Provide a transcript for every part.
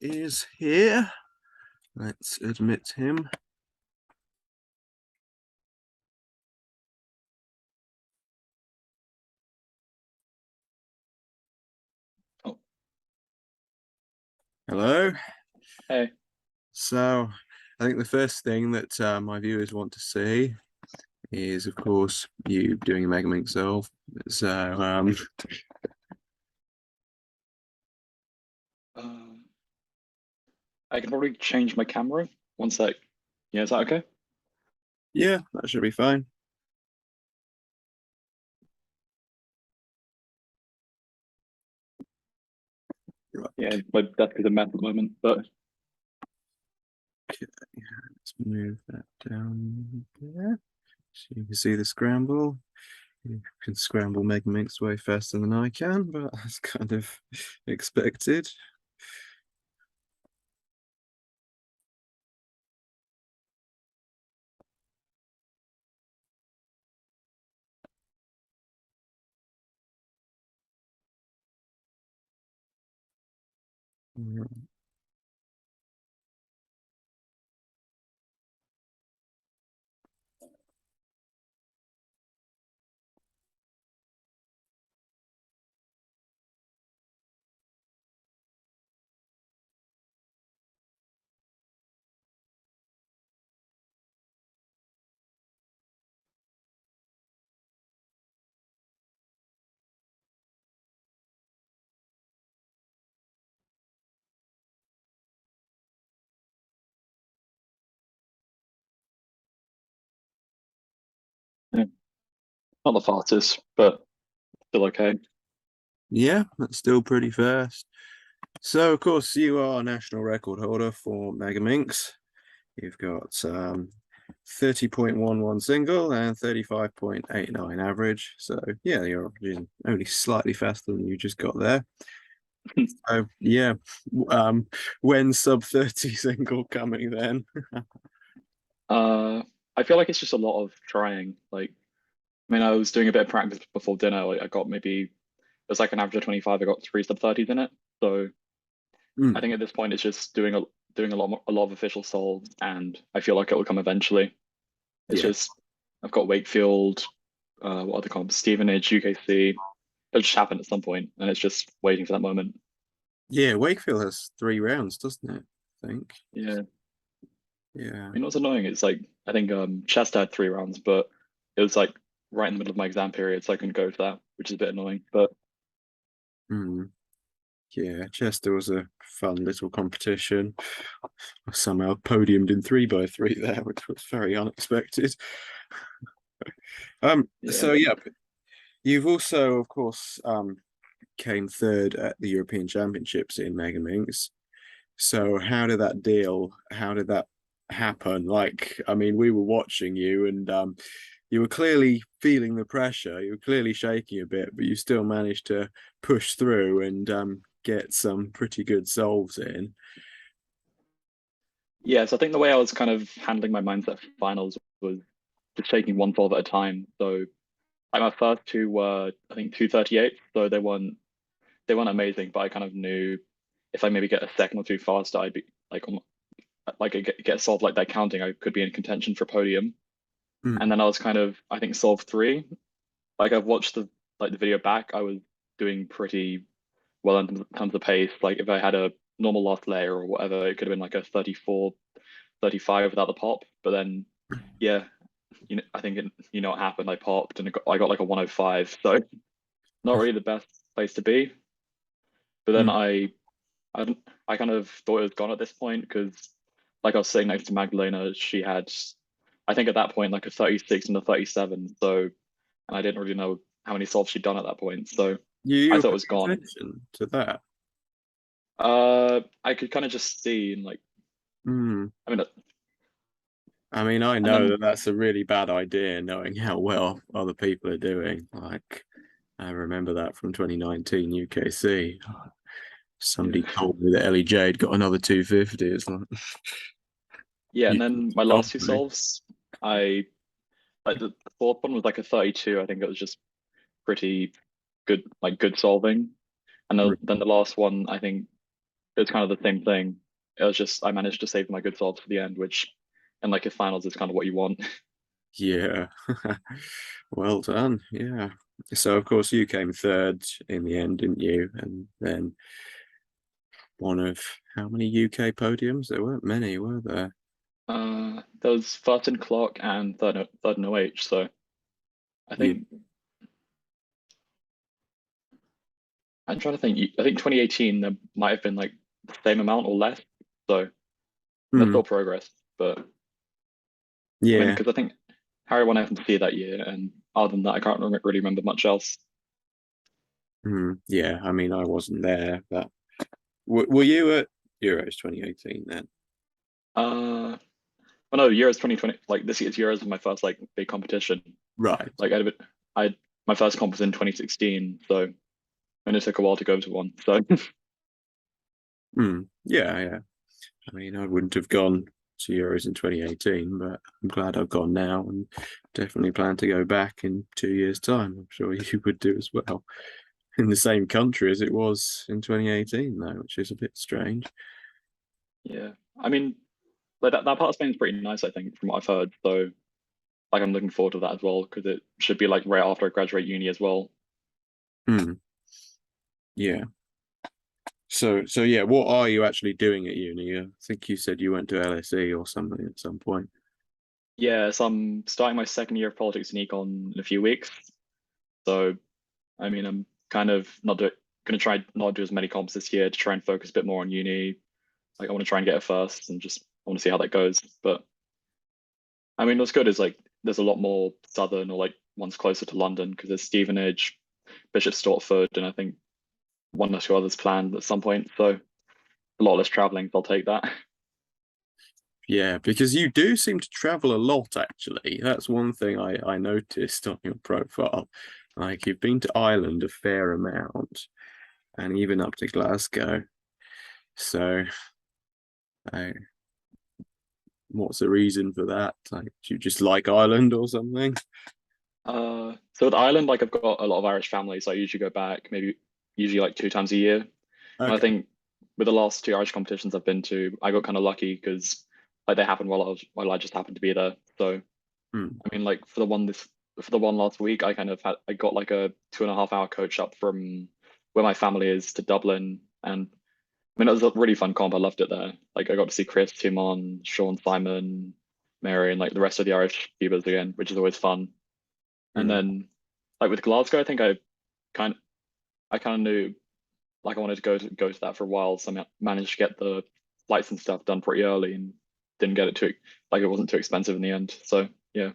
is here. Let's admit him. Oh. Hello. Hey. So, I think the first thing that my viewers want to see is, of course, you doing a Megaminx solve. So, I can probably change my camera. One sec. Yeah, is that okay? yeah, that should be fine. Right. Yeah, my desk is a mess at the moment, but Okay, let's move that down there so you can see the scramble. You can scramble Megaminx way faster than I can, but that's kind of expected. yeah. Not the fastest, but still okay. Yeah, that's still pretty fast. So, of course, you are a national record holder for Megaminx. You've got 30.11 single and 35.89 average. So, yeah, you're only slightly faster than you just got there. So, yeah, when sub 30 single coming then? I feel like it's just a lot of trying. Like, I mean, I was doing a bit of practice before dinner. Like, I got maybe it was like an average of 25. I got 3 sub 30s in it. So I think at this point it's just doing a lot of official solves, and I feel like it will come eventually. It's Yeah. just I've got Wakefield, what other comps? Stevenage, UKC. It'll just happen at some point, and it's just waiting for that moment. Yeah, Wakefield has 3 rounds, doesn't it? I think. Yeah. Yeah. I mean, what's annoying is like I think Chester had 3 rounds, but it was like right in the middle of my exam period, so I couldn't go to that, which is a bit annoying. But Yeah, Chester was a fun little competition. I somehow podiumed in 3x3 there, which was very unexpected. yeah, So yeah, you've also, of course, came third at the European Championships in Megaminx. So how did that happen? Like, I mean, we were watching you and you were clearly feeling the pressure. You were clearly shaking a bit, but you still managed to push through and get some pretty good solves in. yeah. So I think the way I was kind of handling my mindset for finals was just taking one solve at a time. So like my first two were I think 238, so they weren't amazing, but I kind of knew if I maybe get a second or two faster, I'd be like like get a solve like that counting, I could be in contention for podium. Mm, And then I was kind of I think solve three. Like I've watched the video back, I was doing pretty well in terms of pace. Like if I had a normal last layer or whatever, it could have been like a 34, 35 without the pop. But then, yeah, I think you know what happened. I popped and I got like a 105. So not really the best place to be. But then mm. I, I kind of thought it was gone at this point because, like I was sitting next to Magdalena, she had, I think at that point like a 36 and a 37. So, and I didn't really know how many solves she'd done at that point. So You I were thought it was paying gone. attention to that. I could kind of just see and like, Mm. I mean, I mean, I and know then that that's a really bad idea, knowing how well other people are doing. Like, I remember that from 2019 UKC. Somebody yeah, told me that Ellie Jade got another 250. It's like, yeah, you and then my told last two me. solves, I like the fourth one was like a 32. I think it was just pretty good, like good solving. And then the last one, I think was kind of the same thing. It was just I managed to save my good solves for the end, which and like his finals is kind of what you want. Yeah. Well done. Yeah. So of course you came third in the end, didn't you? And then one of how many UK podiums? There weren't many, were there? There was first in clock and third in OH. So I Yeah. think I'm trying to think. I think 2018 there might have been like the same amount or less. So there's Mm, still progress, but I mean, yeah. because I think Harry won FNC that year, and other than that, I can't really remember much else. Yeah. I mean, I wasn't there, but were you at Euros 2018 then? Uh, well, no, Euros 2020, like this year's Euros was my first like big competition. Right. Like I my first comp was in 2016, so and it took a while to go to one. So Yeah, yeah. I mean, I wouldn't have gone to Euros in 2018, but I'm glad I've gone now and definitely plan to go back in 2 years' time. I'm sure you would do as well. In the same country as it was in 2018, though, which is a bit strange. yeah, I mean, like that part of Spain's pretty nice, I think, from what I've heard. So like I'm looking forward to that as well because it should be like right after I graduate uni as well. Hmm. Yeah. So yeah, what are you actually doing at uni? I think you said you went to LSE or something at some point. Yeah, so I'm starting my second year of politics and econ in a few weeks. So I mean, I'm kind of not going to try not do as many comps this year to try and focus a bit more on uni. Like I want to try and get it first and just I want to see how that goes. But I mean, what's good is like there's a lot more southern or like ones closer to London because there's Stevenage, Bishop Stortford, and I think one or two others planned at some point. So a lot less traveling, so I'll take that. Yeah, because you do seem to travel a lot, actually. That's one thing I noticed on your profile. Like you've been to Ireland a fair amount and even up to Glasgow. So, uh, what's the reason for that? Like, do you just like Ireland or something? So with Ireland, like I've got a lot of Irish family, so I usually go back maybe usually like 2 times a year. And I Okay. think with the last two Irish competitions I've been to, I got kind of lucky because like they happened while I just happened to be there. So Hmm. I mean, like for the one last week, I got like a 2.5 hour coach up from where my family is to Dublin, and I mean it was a really fun comp. I loved it there. Like I got to see Chris, Timon, Sean, Simon, Mary, and like the rest of the Irish Beavers again, which is always fun. And Hmm. then like with Glasgow, I think kind I kind of knew like I wanted to go to that for a while, so I managed to get the flights and stuff done pretty early and didn't get it too like it wasn't too expensive in the end. So yeah.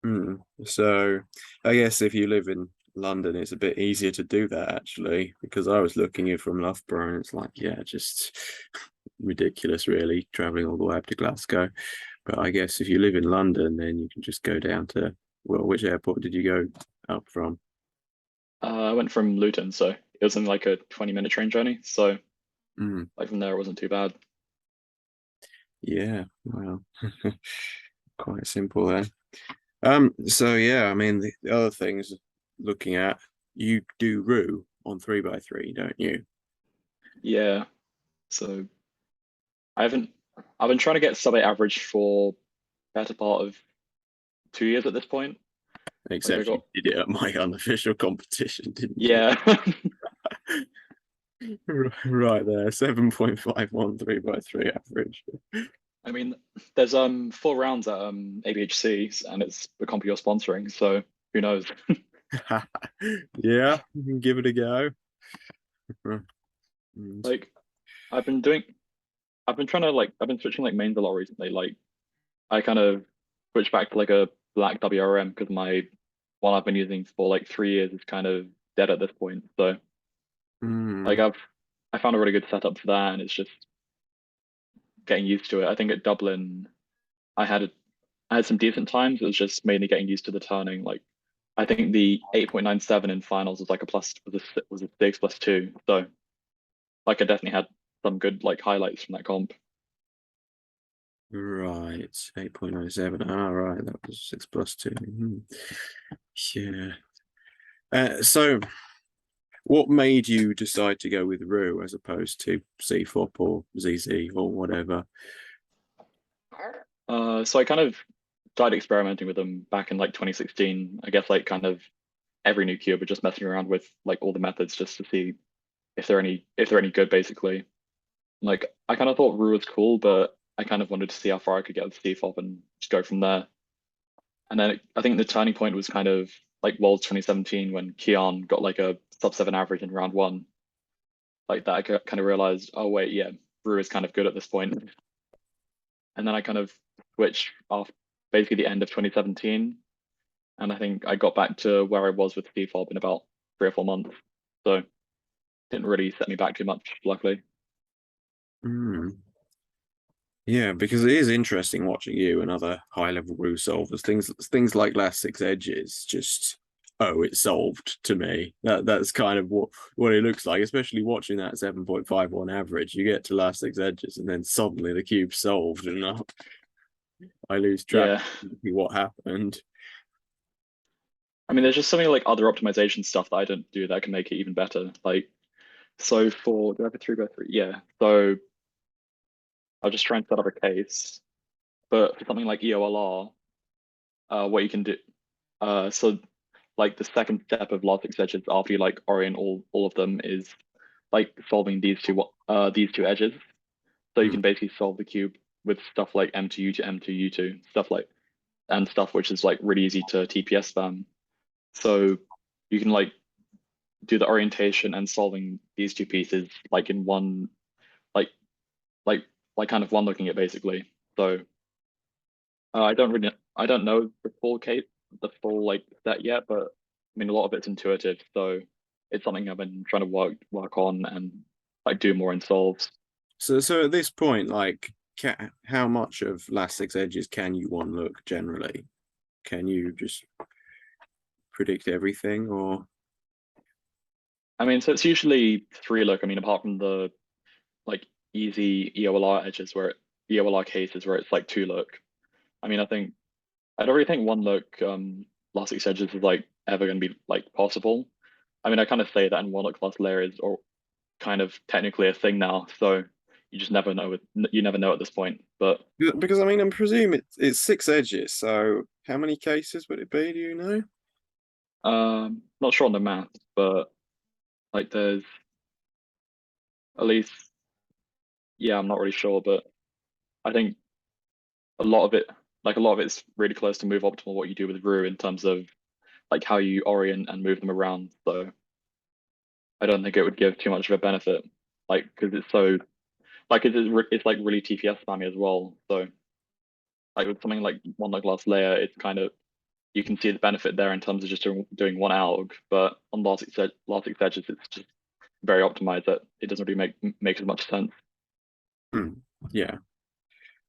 Hmm. So, I guess if you live in London, it's a bit easier to do that actually, because I was looking at from Loughborough and it's like, yeah, just ridiculous, really, traveling all the way up to Glasgow. But I guess if you live in London, then you can just go down to, well, which airport did you go up from? I went from Luton, so it was in like a 20-minute train journey. So Mm, like from there, it wasn't too bad. yeah, well, quite simple then. So yeah, I mean the other things looking at, you do Rue on 3x3, don't you? Yeah. So I haven't. I've been trying to get sub 8 average for better part of 2 years at this point. Like I Except you got did it at my unofficial competition, didn't you? yeah. Right there, 7.51 3x3 average. I mean, there's 4 rounds at ABHC and it's the comp you're sponsoring, so who knows? Yeah, you can give it a go. And, Like I've been doing I've been trying to like I've been switching like mains a lot recently. Like I kind of switched back to like a black WRM because my one I've been using for like 3 years is kind of dead at this point. So like mm, I found a really good setup for that and it's just getting used to it. I think at Dublin I had a, I had some decent times. It was just mainly getting used to the turning. Like I think the 8.97 in finals was like a plus was a 6+2. So like I definitely had some good like highlights from that comp. right, 8.97. Ah, right, that was 6 plus 2. Yeah. So What made you decide to go with Rue as opposed to CFOP or ZZ or whatever? So I kind of started experimenting with them back in like 2016. I guess like kind of every new cube, but just messing around with like all the methods just to see if they're any good basically. Like I kind of thought Rue was cool, but I kind of wanted to see how far I could get with CFOP and just go from there. And then I think the turning point was kind of like Worlds 2017 when Keon got like a sub 7 average in round one. Like that, I kind of realized, oh wait, yeah, Brew is kind of good at this point. And then I kind of switched off basically the end of 2017, and I think I got back to where I was with Default in about 3 or 4 months. So didn't really set me back too much, luckily. Mm. Yeah, because it is interesting watching you and other high-level Rue solvers. Things like last six edges, just oh, it's solved to me. That's kind of what it looks like, especially watching that 7.51 average. You get to last six edges, and then suddenly the cube's solved, and I lose track Yeah. of what happened. I mean, there's just something like other optimization stuff that I don't do that can make it even better. Like, so do I have a 3x3? Yeah. So I'll just try and set up a case. But for something like EOLR, what you can do, so like the second step of logic edges after you like orient all of them is like solving these two edges. So you Hmm. can basically solve the cube with stuff like M2U to M2U2, stuff like and stuff which is like really easy to TPS spam. So you can like do the orientation and solving these two pieces like in one like like like kind of one looking at basically. So I don't know the full like set yet, but I mean a lot of it's intuitive, so it's something I've been trying to work on and like do more in solves. So at this point, like, how much of last six edges can you one look generally? Can you just predict everything, or I mean, so it's usually three look. I mean, apart from the like easy EOLR edges EOLR cases where it's like two look. I mean, I don't really think one look last six edges is like ever going to be like possible. I mean, I kind of say that in one look plus layer is or kind of technically a thing now, so you just never know. You never know at this point. But because I mean, I presume it's six edges. So how many cases would it be? Do you know? not sure on the math, but like there's at least yeah, I'm not really sure, but I think a lot of it a lot of it's really close to move optimal what you do with Rue in terms of like how you orient and move them around. So I don't think it would give too much of a benefit, like because it's so like it's like really TPS spammy as well. So like with something like one like last layer, it's kind of you can see the benefit there in terms of just doing one alg, but on last six edges, it's just very optimized that it doesn't really make as much sense. Hmm. Yeah,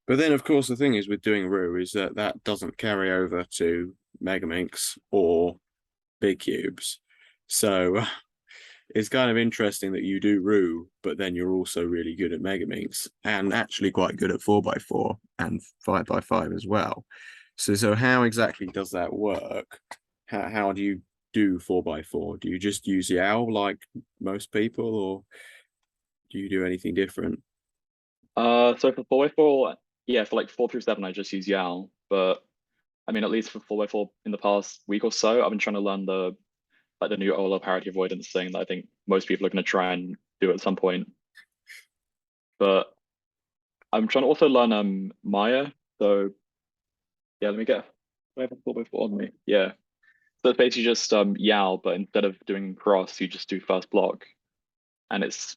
but then of course the thing is with doing Rue is that that doesn't carry over to Megaminx or big cubes. So it's kind of interesting that you do Rue, but then you're also really good at Megaminx and actually quite good at 4x4 and 5x5 as well. So how exactly does that work? How do you do 4x4? Do you just use YAO like most people, or do you do anything different? So for 4x4, yeah, for like 4 through 7, I just use YAL. But I mean, at least for 4x4 in the past week or so, I've been trying to learn the new OLO parity avoidance thing that I think most people are going to try and do at some point. But I'm trying to also learn Maya. So yeah, I have a 4x4 on me. Yeah. So it's basically just YAL, but instead of doing cross, you just do first block. And it's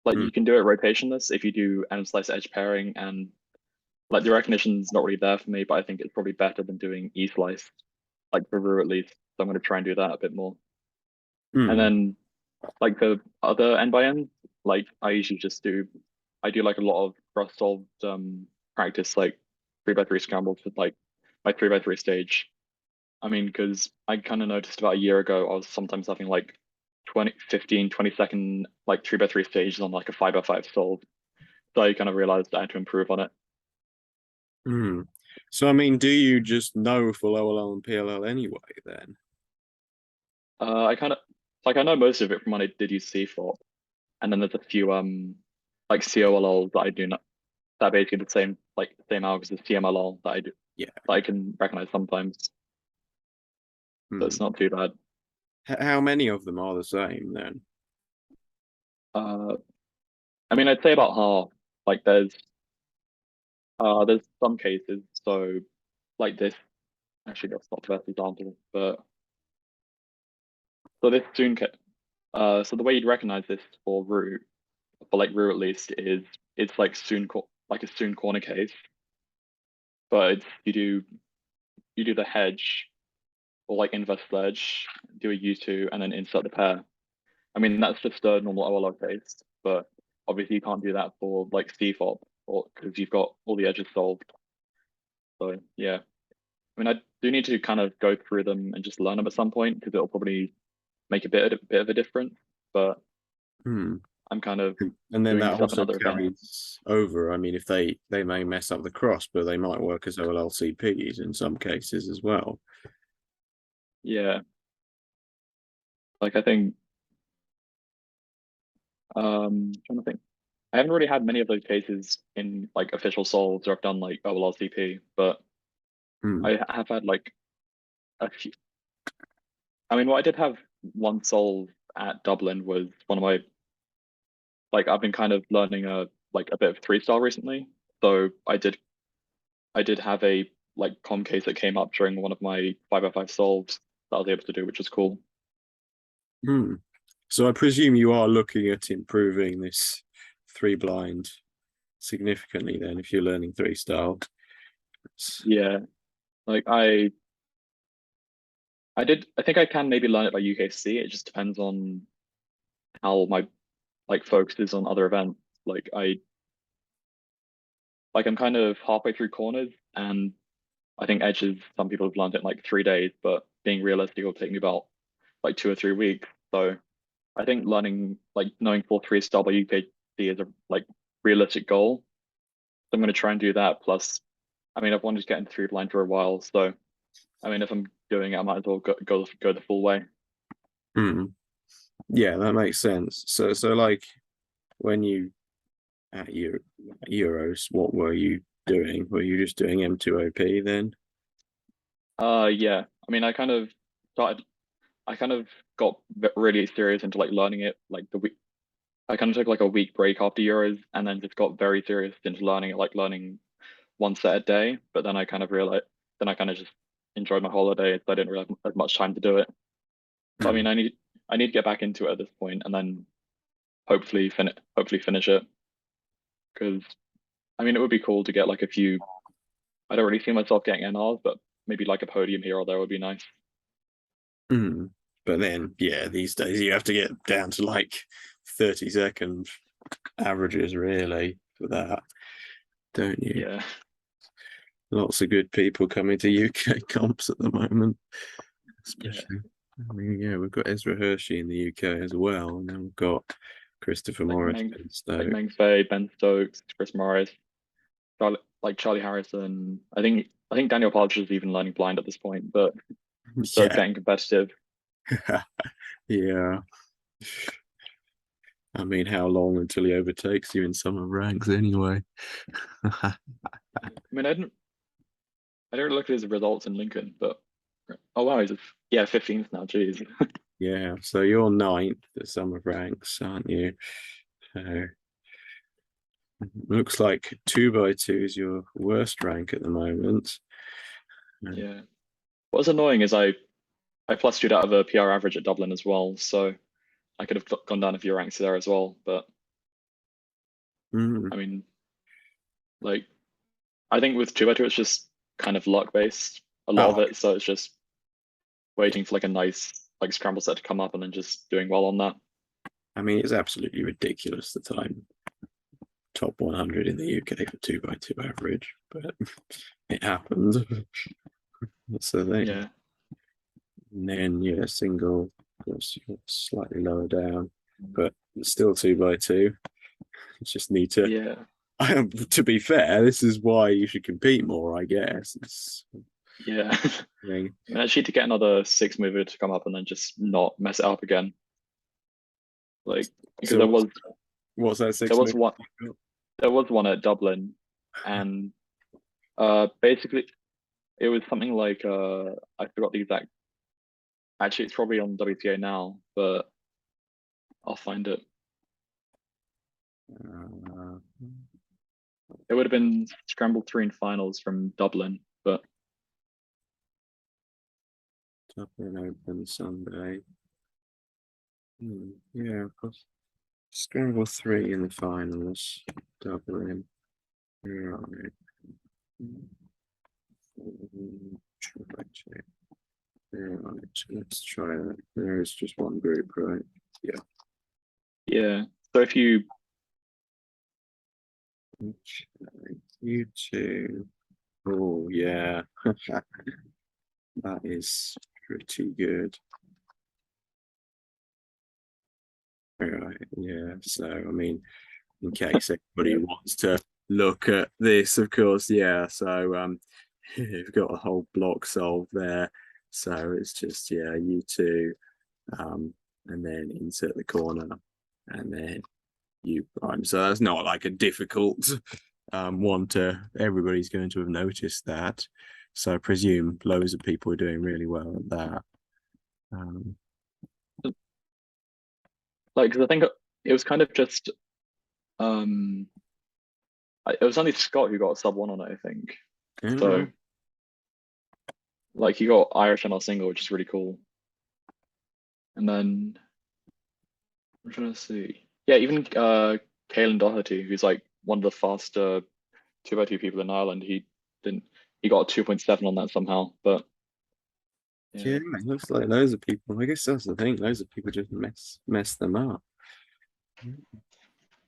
like Hmm. you can do it rotationless if you do end slice edge pairing, and like the recognition's not really there for me, but I think it's probably better than doing E slice, like for Rue at least. So I'm going to try and do that a bit more. And Hmm. then like the other end by end, like I do like a lot of cross solved practice, like 3x3 scrambles with like my 3x3 stage. I mean, because I kind of noticed about a year ago, I was sometimes having like 20, 15, 20-second like 3x3 stages on like a 5x5 solve. So I kind of realized I had to improve on it. Hmm. So I mean, do you just know full OLL and PLL anyway then? I kind of like I know most of it from when I did use CFOP, and then there's a few like COLL that I do not that are basically the same like same algos as CMLL that I do Yeah. that I can recognize sometimes. So Hmm. it's not too bad. How many of them are the same then? Uh, I mean, I'd say about half. Like there's some cases. So like this, actually that's not the best example, but so this so the way you'd recognize this for root, for like root at least, is it's like like a soon corner case, but it's you do the hedge or like inverse ledge, do a U2 and then insert the pair. I mean that's just a normal OLO case, but obviously you can't do that for like CFOP or because you've got all the edges solved. So yeah. I mean, I do need to kind of go through them and just learn them at some point because it'll probably make a bit of a difference. But Hmm. I'm kind of And then doing that stuff in also other events. carries over. I mean, if they may mess up the cross, but they might work as OLLCPs in some cases as well. Yeah, like I think trying to think. I haven't really had many of those cases in like official solves or I've done like OLLCP, but Hmm. I have had like a few. I mean, what I did have one solve at Dublin was one of my like I've been kind of learning a bit of three style recently. So I did have a like com case that came up during one of my 505 solves that I was able to do, which was cool. Hmm. So I presume you are looking at improving this three blind significantly then if you're learning three style. Yeah, like I think I can maybe learn it by UKC. It just depends on how my like focus is on other events. Like I'm kind of halfway through corners and I think edges, some people have learned it in like 3 days, but being realistic, it'll take me about like 2 or 3 weeks. So I think learning like knowing full three style by UKC is a like realistic goal. So I'm going to try and do that. Plus, I mean, I've wanted to get into three blind for a while. So, I mean, if I'm doing it, I might as well go the full way. Hmm. Yeah, that makes sense. So like when you at Euros, what were you doing? Were you just doing M2OP then? Yeah. I mean, started, I kind of got really serious into like learning it like the week. I kind of took like a week break after Euros and then just got very serious into learning it, like learning one set a day. But then I kind of realized, then I kind of just enjoyed my holiday. So I didn't really have as much time to do it. So I mean, Hmm. I need to get back into it at this point and then hopefully finish it because I mean, it would be cool to get like a few. I don't really see myself getting NRs, but maybe like a podium here or there would be nice. Hmm. But then, yeah, these days you have to get down to like 30-second averages really for that, don't you? Yeah, Lots of good people coming to UK comps at the moment, yeah. especially. I mean, yeah, we've got Ezra Hershey in the UK as well, and then we've got Christopher Like Morris Meng, in like Stoke. Meng Fei, Ben Stokes, Chris Morris, Charlie Harrison. I think Daniel Partridge is even learning blind at this point, but so it's Yeah, getting competitive. yeah. I mean, how long until he overtakes you in summer ranks anyway? I mean, I don't look at his results in Lincoln, but oh wow, yeah 15th now. Jeez. Yeah, so you're ninth at summer ranks, aren't you? So looks like 2x2 is your worst rank at the moment. Yeah. What's annoying is I plus two'd out of a PR average at Dublin as well, so I could have gone down a few ranks there as well. But Mm. I mean, like I think with two by two, it's just kind of luck based, a lot of Oh, it. So it's just waiting for like a nice like scramble set to come up and then just doing well on that. I mean, it's absolutely ridiculous that I'm top 100 in the UK for 2x2 average, but it happens. That's the thing. Yeah, And then, yeah, single, of course, you're slightly lower down, but still 2x2. You just need to, yeah, to be fair, this is why you should compete more, I guess. yeah. I mean, I mean, actually, to get another six mover to come up and then just not mess it up again. Like because So what's that there six was move? one at Dublin, and basically it was something like I forgot the exact. Actually, it's probably on WTA now, but I'll find it. Uh, It would have been Scramble 3 in finals from Dublin, but Dublin Open Sunday. Yeah, of course. Scramble 3 in the finals. Dublin. Right. Right. Let's try that. There is just one group, right? Yeah. yeah. So if you You two. Oh yeah. That is pretty good. Right, yeah. So I mean, in case anybody wants to look at this, of course, yeah. So you've got a whole block solved there. So it's just you two, and then insert the corner, and then you prime. So that's not like a difficult one to everybody's going to have noticed that. So I presume loads of people are doing really well at that. like, because I think it was kind of just um, it was only Scott who got a sub one on it, I think. So like he got Irish on our single, which is really cool. And then I'm trying to see. Yeah, even Caelan Doherty, who's like one of the faster 2x2 people in Ireland, he got a 2.7 on that somehow. But Yeah, yeah. it looks like loads of people. I guess that's the thing. Loads of people just mess them up.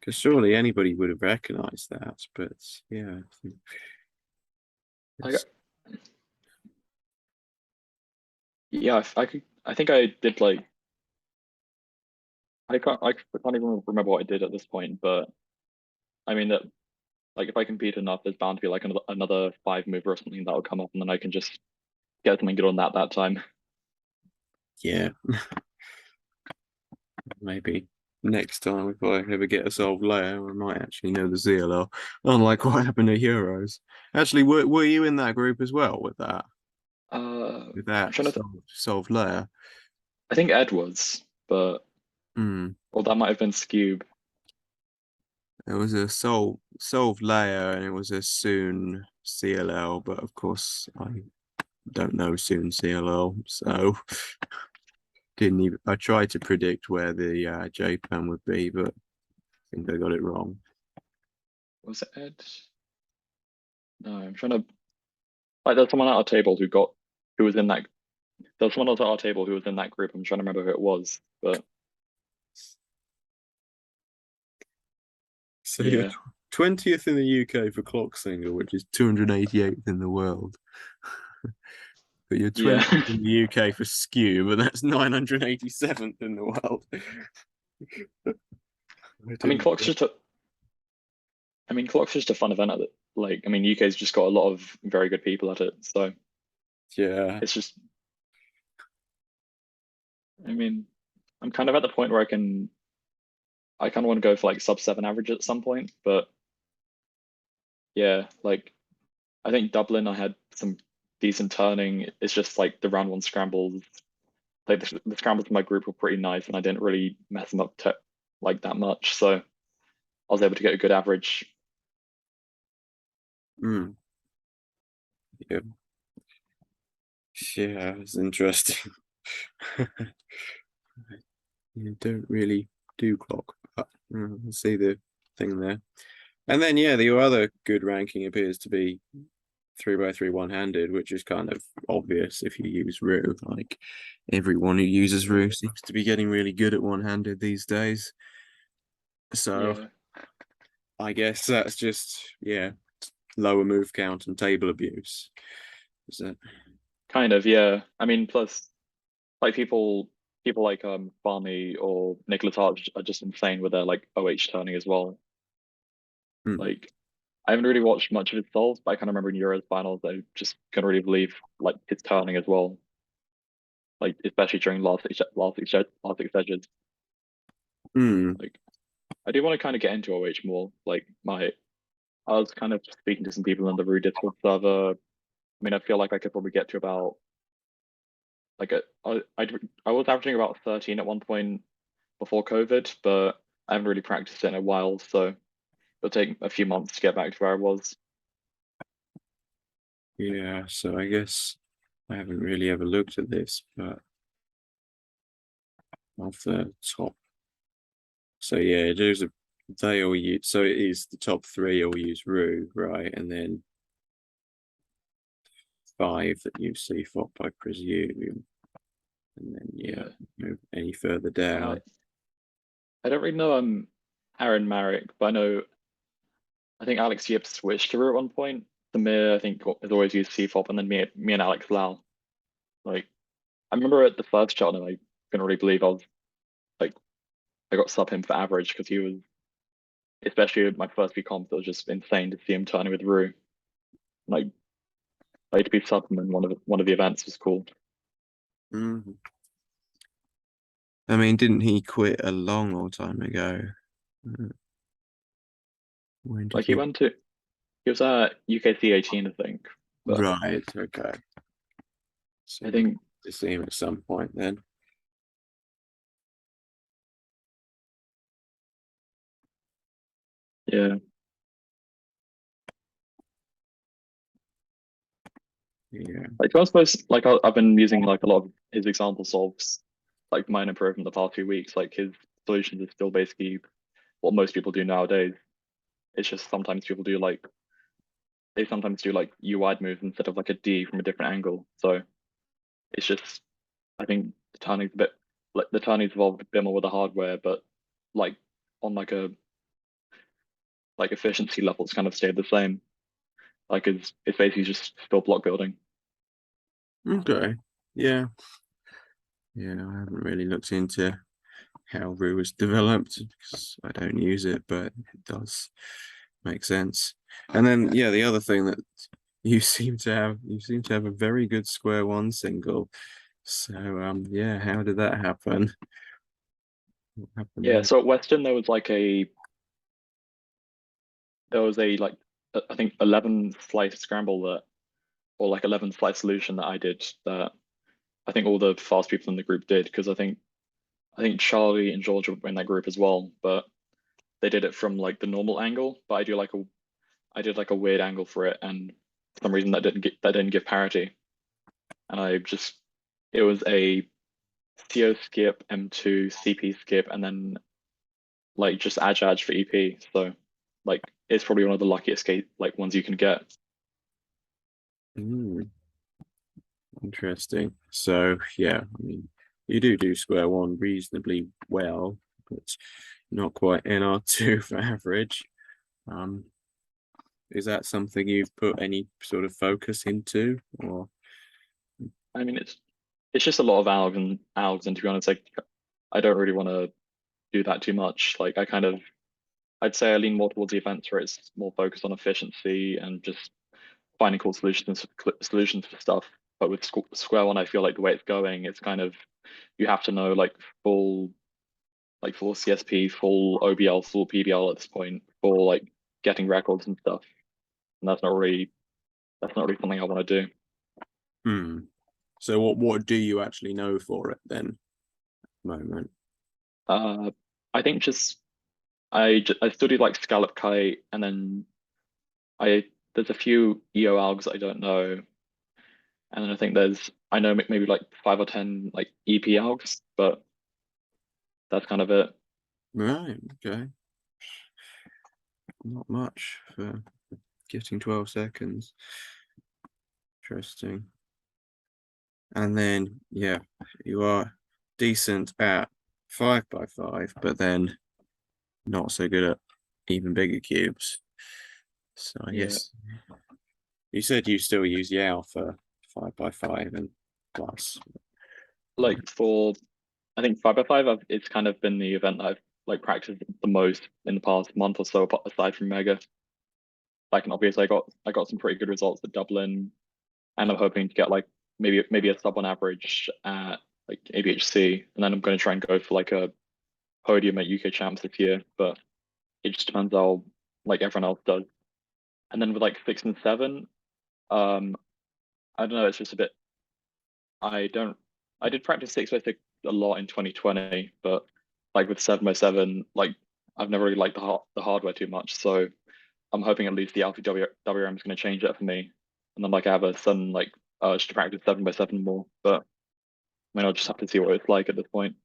Because surely anybody would have recognized that. But yeah, I got, yeah, I think I did like I can't even remember what I did at this point, but I mean that like if I compete enough, there's bound to be like another five mover or something that'll come up, and then I can just get something good on that time. yeah, maybe next time if I ever get a solved layer, I might actually know the ZLL. Unlike what happened at Euros. Actually, were you in that group as well with that? With I'm that trying to. solved layer? I think Ed was, but Hmm. or that might have been Scube. It was a solved layer and it was a soon CLL, but of course I don't know soon CLL, so didn't even. I tried to predict where the JPAN would be, but I think I got it wrong. Was it Ed? No, I'm trying to. Like, there's someone at our table who was in that. There's someone else at our table who was in that group. I'm trying to remember who it was, but So you're yeah, 20th in the UK for clock singer, which is 288th in the world. But you're yeah. 20th in the UK for skew, but that's 987th in the world. I I mean, didn't. Clock's just a fun event at it. Like, I mean, UK's just got a lot of very good people at it, so Yeah. it's just. I mean, I'm kind of at the point where I kind of want to go for like sub 7 average at some point, but yeah, like I think Dublin, I had some decent turning. It's just like the round one scrambles, like the scrambles in my group were pretty nice, and I didn't really mess them up like that much, so I was able to get a good average. Mm. Yeah. Yeah, it's interesting. You don't really do clock, but I see the thing there. And then, yeah, your other good ranking appears to be 3x3 one-handed, which is kind of obvious if you use Rue. Like everyone who uses Rue seems to be getting really good at one-handed these days. So Yeah, I guess that's just lower move count and table abuse. Is it? kind of. Yeah, I mean, plus like people like Farmy or Nicholas Hart are just insane with their like OH turning as well. Hmm. Like I haven't really watched much of his solves, but I kind of remember in Euros finals, I just couldn't really believe like his turning as well. Like especially during last six edges. Hmm. Like I do want to kind of get into OH more. I was kind of speaking to some people in the Rue Discord server. I mean, I feel like I could probably get to about like I was averaging about 13 at one point before COVID, but I haven't really practiced it in a while, so it'll take a few months to get back to where I was. Yeah. So I guess I haven't really ever looked at this, but of the top. So yeah, they all use. So it is the top three all use Rue, right? And then five that use CFOP, I presume. And then yeah, Yeah. move any further Uh, down. I don't really know Aaron Marek, but I think Alex Yip switched to Rue at one point. Samir, I think, has always used CFOP, and then me and Alex Lau. Like I remember at the first shot, and I couldn't really believe like I got sub him for average because he was, especially at my first few comps, it was just insane to see him turning with Rue. Like to be sub him in one of the events was cool. Mhm. I mean, didn't he quit a long time ago? Uh, When did Like he he? went to he was at UKC 18, I think, but Right. Okay. So I you think to see him at some point then. yeah. Yeah. Like I suppose like I've been using like a lot of his example solves, like mine improvement the past few weeks. Like his solutions is still basically what most people do nowadays. It's just sometimes people do like they sometimes do like U-wide moves instead of like a D from a different angle. So it's just I think the turning's a bit like the turning's evolved a bit more with the hardware, but like on like efficiency level, it's kind of stayed the same. Like it's basically just still block building. Okay. Yeah. Yeah. I haven't really looked into how Rue was developed because I don't use it, but it does make sense. And then yeah, the other thing that you seem to have a very good square one single. So yeah, how did that happen? What happened Yeah, there? so at Western there was a like I think 11 slice scramble that or like 11 slice solution that I did that I think all the fast people in the group did because I think Charlie and Georgia were in that group as well, but they did it from like the normal angle, but I did like a weird angle for it, and for some reason that didn't give parity, and I just it was a CO skip, M2, CP skip, and then like just edge for EP. So like it's probably one of the luckiest like ones you can get. Mm, interesting. So yeah, I mean, you do square one reasonably well, but not quite NR2 for average. Um, is that something you've put any sort of focus into, or? I mean it's just a lot of algs, and to be honest, like I don't really want to do that too much. Like I'd say I lean more towards the events where it's more focused on efficiency and just finding cool solutions for stuff. But with Square One, I feel like the way it's going, it's kind of you have to know full full CSP, full OBL, full PBL at this point for like getting records and stuff. And that's not really something I want to do. Hmm. So what do you actually know for it then? Moment. Uh, I think I studied like Scallop Kite, and then I there's a few EO algs I don't know, and then I think I know maybe like 5 or 10 like EP algs, but that's kind of it. Right. Okay. Not much for getting 12 seconds. Interesting. And then yeah, you are decent at 5x5, but then not so good at even bigger cubes. So I Yeah, guess you said you still use Yao for 5x5 and plus. like for I think 5x5, it's kind of been the event that I've like practiced the most in the past month or so, aside from Mega. Like, and obviously, I got some pretty good results at Dublin, and I'm hoping to get like maybe a sub on average at like ABHC, and then I'm going to try and go for like podium at UK Champs this year, but it just depends how like everyone else does. And then with like 6 and 7, um, I don't know, it's just a bit. I don't. I did practice 6x6 a lot in 2020, but like with 7x7, like I've never really liked the hardware too much. So I'm hoping at least the Alpha WRM is going to change that for me, and then like I have a sudden like urge to practice 7x7 more. But I mean, I'll just have to see what it's like at this point.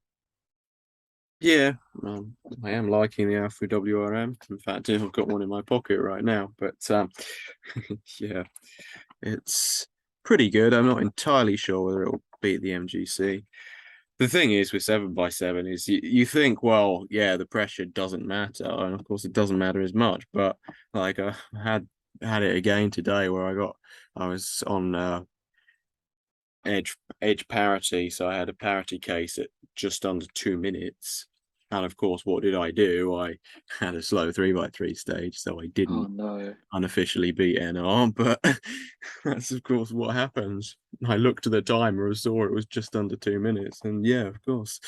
Yeah, I am liking the Alpha WRM. In fact, I've got one in my pocket right now. But yeah, it's pretty good. I'm not entirely sure whether it'll beat the MGC. The thing is with 7x7 is you think, well, yeah, the pressure doesn't matter, and of course it doesn't matter as much. But like I had it again today where I was on edge parity, so I had a parity case at just under 2 minutes. And of course, what did I do? I had a slow 3x3 stage, so I Oh didn't no. unofficially beat NR, but that's of course what happens. I looked at the timer and saw it was just under 2 minutes, and yeah, of course,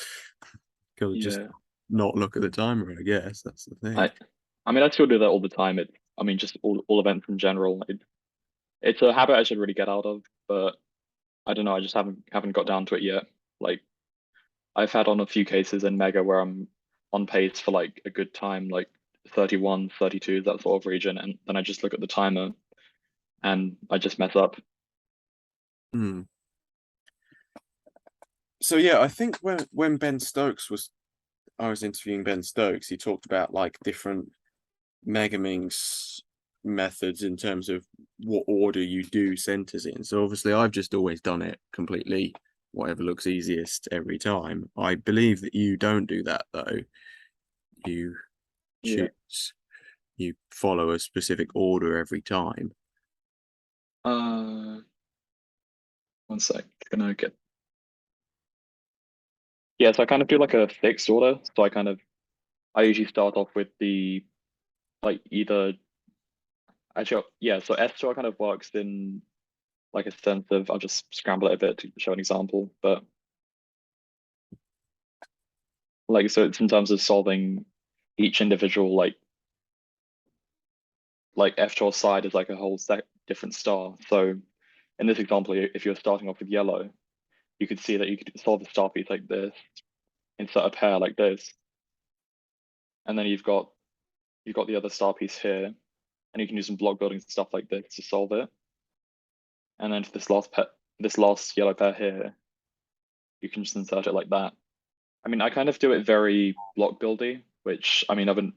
gotta just Yeah. not look at the timer, I guess. That's the thing. I I mean, I still do that all the time. I mean, just all events in general. It's a habit I should really get out of, but I don't know. I just haven't got down to it yet. Like I've had on a few cases in Mega where I'm on pace for like a good time, like 31, 32, that sort of region, and then I just look at the timer and I just mess up. Hmm. So yeah, I think when Ben Stokes was I was interviewing Ben Stokes, he talked about like different Megaminx methods in terms of what order you do centers in. So obviously I've just always done it completely whatever looks easiest every time. I believe that you don't do that though. You Yeah. choose you follow a specific order every time. Uh, one sec. Gonna get. Yeah, so I kind of do like a fixed order. So I usually start off with the like either actually yeah. So S2 kind of works in like a sense of I'll just scramble it a bit to show an example, but like so it's in terms of solving each individual like F12 side is like a whole different star. So in this example, if you're starting off with yellow, you could see that you could solve a star piece like this, insert a pair like this, and then you've got the other star piece here, and you can do some block building stuff like this to solve it. And then for this last yellow pair here, you can just insert it like that. I mean, I kind of do it very block buildy, which I mean,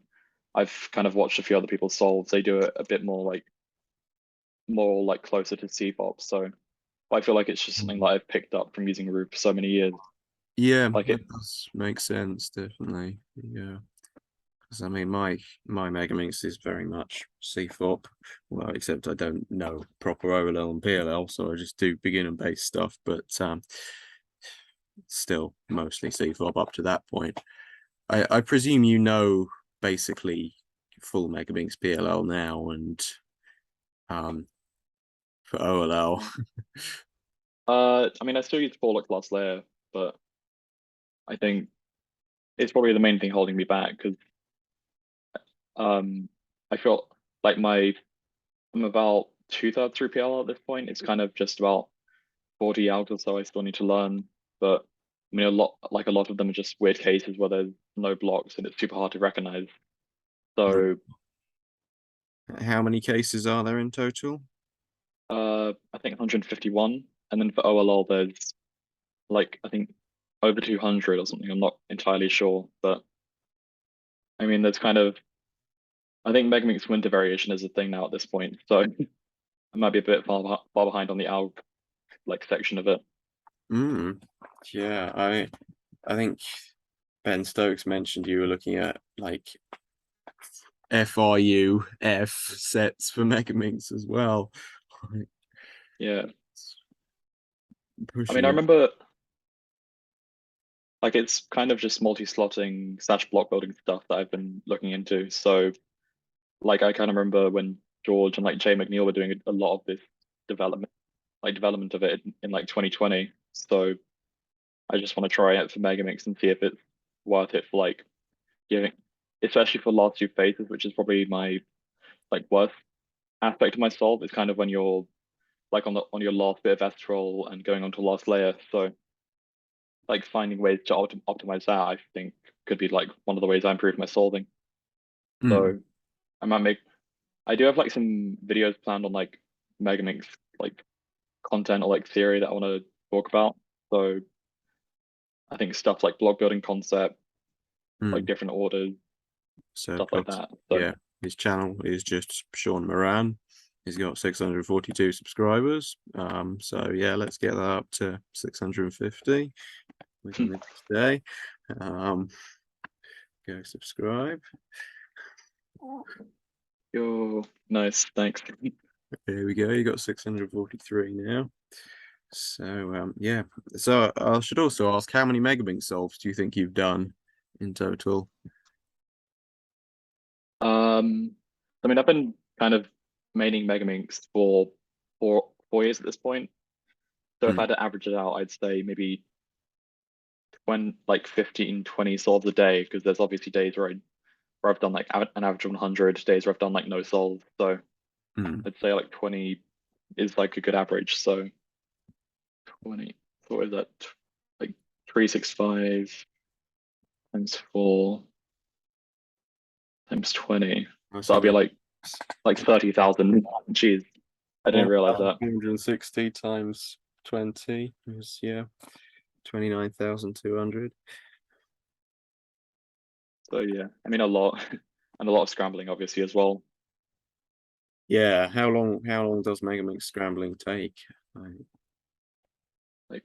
I've kind of watched a few other people solve. They do it a bit more like closer to CPOP. So I feel like it's just something that I've picked up from using Root for so many years. Yeah, Like it, that does make sense, definitely. Yeah. Because I mean my Megaminx is very much CFOP. Well, except I don't know proper OLL and PLL, so I just do beginner based stuff, but still mostly CFOP up to that point. I presume you know basically full Megaminx PLL now and um for OLL. I mean, I still use Pollock last layer, but I think it's probably the main thing holding me back because I feel like I'm about 2/3 through PLL at this point. It's kind of just about 40 out or so I still need to learn, but I mean, a lot of them are just weird cases where there's no blocks and it's super hard to recognize. So, How many cases are there in total? I think 151, and then for OLL there's like I think over 200 or something. I'm not entirely sure, but I mean, there's kind of I think Megaminx winter variation is a thing now at this point, so I might be a bit far behind on the alg like section of it. Mm, yeah, I think Ben Stokes mentioned you were looking at like FRU F sets for Megaminx as well. Yeah, I mean, Pushing I it. remember like it's kind of just multi-slotting slash block building stuff that I've been looking into. So like I kind of remember when George and like Jay McNeil were doing a lot of this development of it in like 2020. So I just want to try it for Megamix and see if it's worth it for like giving, especially for last two phases, which is probably my like worst aspect of my solve, is kind of when you're like on your last bit of Astral and going on to last layer. So like finding ways to optimize that, I think could be like one of the ways I improve my solving. Mm. So I might make, I do have like some videos planned on like Megaminx like content or like theory that I want to talk about. So I think stuff like block building concept, like Mm. different orders, So of stuff like course, that. So yeah, his channel is just Sean Moran. He's got 642 subscribers. So yeah, let's get that up to 650 within the next day. Um, go subscribe. yo, nice, thanks. There we go. You got 643 now. So yeah. So I should also ask, how many Megaminx solves do you think you've done in total? I mean, I've been kind of maining Megaminx for 4 years at this point. So if I Mm. had to average it out, I'd say maybe when like 15, 20 solves a day, because there's obviously days where I've done like an average of 100, days where I've done like no solves. So Mm. I'd say like 20 is like a good average. So 20, so what is that? Like 365 times 4 times 20. I So see that'll be that. like 30,000. Jeez, I didn't realize that. 160 times 20 is, yeah, 29,200. So yeah, I mean a lot, and a lot of scrambling obviously as well. Yeah, how long does Megaminx scrambling take? Like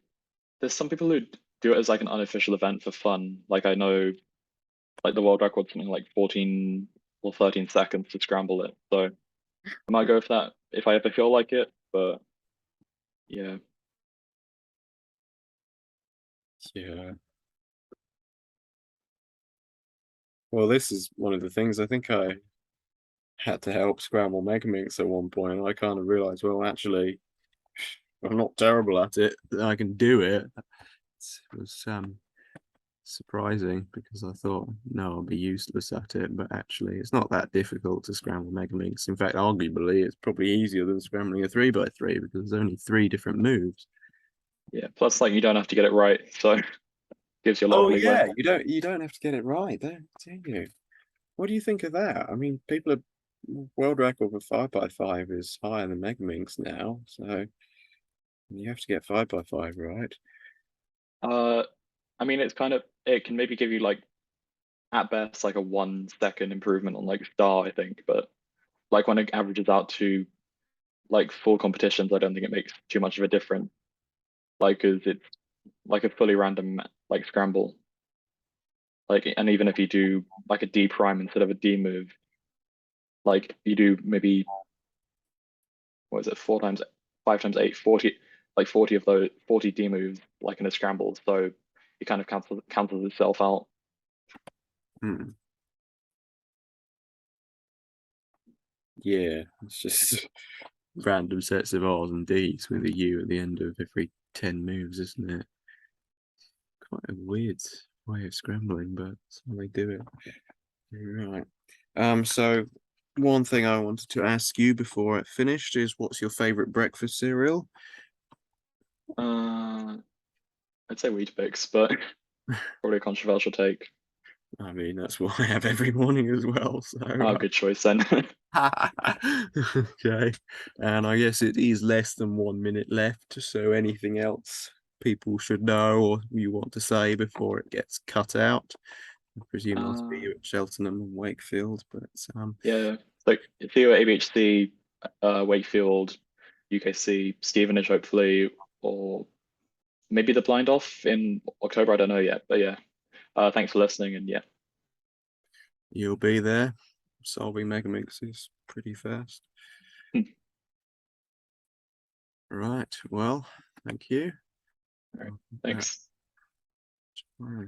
there's some people who do it as like an unofficial event for fun. Like I know like the world record's something like 14 or 13 seconds to scramble it. So I might go for that if I ever feel like it. But yeah, Yeah. Well, this is one of the things I think I had to help scramble Megaminx at one point. I kind of realized, well, actually, I'm not terrible at it. I can do it. It was surprising because I thought, no, I'll be useless at it. But actually, it's not that difficult to scramble Megaminx. In fact, arguably, it's probably easier than scrambling a 3x3 because there's only 3 different moves. yeah. Plus, like you don't have to get it right, so gives you a lot of Oh leeway. yeah, you don't have to get it right, do you? What do you think of that? I mean, people are world record for 5x5 is higher than Megaminx now, so you have to get 5x5 right. Uh, I mean, it's kind of it can maybe give you like at best like a 1 second improvement on like star, I think, but like when it averages out to like full competitions, I don't think it makes too much of a difference. Like, cause it's like a fully random like scramble. Like, and even if you do like a D prime instead of a D move, like you do maybe what is it, 4 times, 5 times 8, 40, like 40 of those 40 D moves like in a scramble. So it kind of cancels itself out. Hmm. Yeah, it's just random sets of R's and D's with a U at the end of every 10 moves, isn't it? Quite a weird way of scrambling, but that's how they do it. Right. So one thing I wanted to ask you before I finished is, what's your favorite breakfast cereal? Uh, I'd say Weetabix, but probably a controversial take. I mean, that's what I have every morning as well. So, Oh, good choice then. okay. And I guess it is less than 1 minute left. So, anything else people should know or you want to say before it gets cut out? I presume I'll see Uh, you at Cheltenham and Wakefield, but yeah, like Theo at ABHC, Wakefield, UKC, Stevenage, hopefully, or maybe the blind off in October. I don't know yet, but yeah. Thanks for listening, and yeah. you'll be there. Solving Megaminx is pretty fast. Right. Well, thank you. All right, Yeah. thanks. Tomorrow.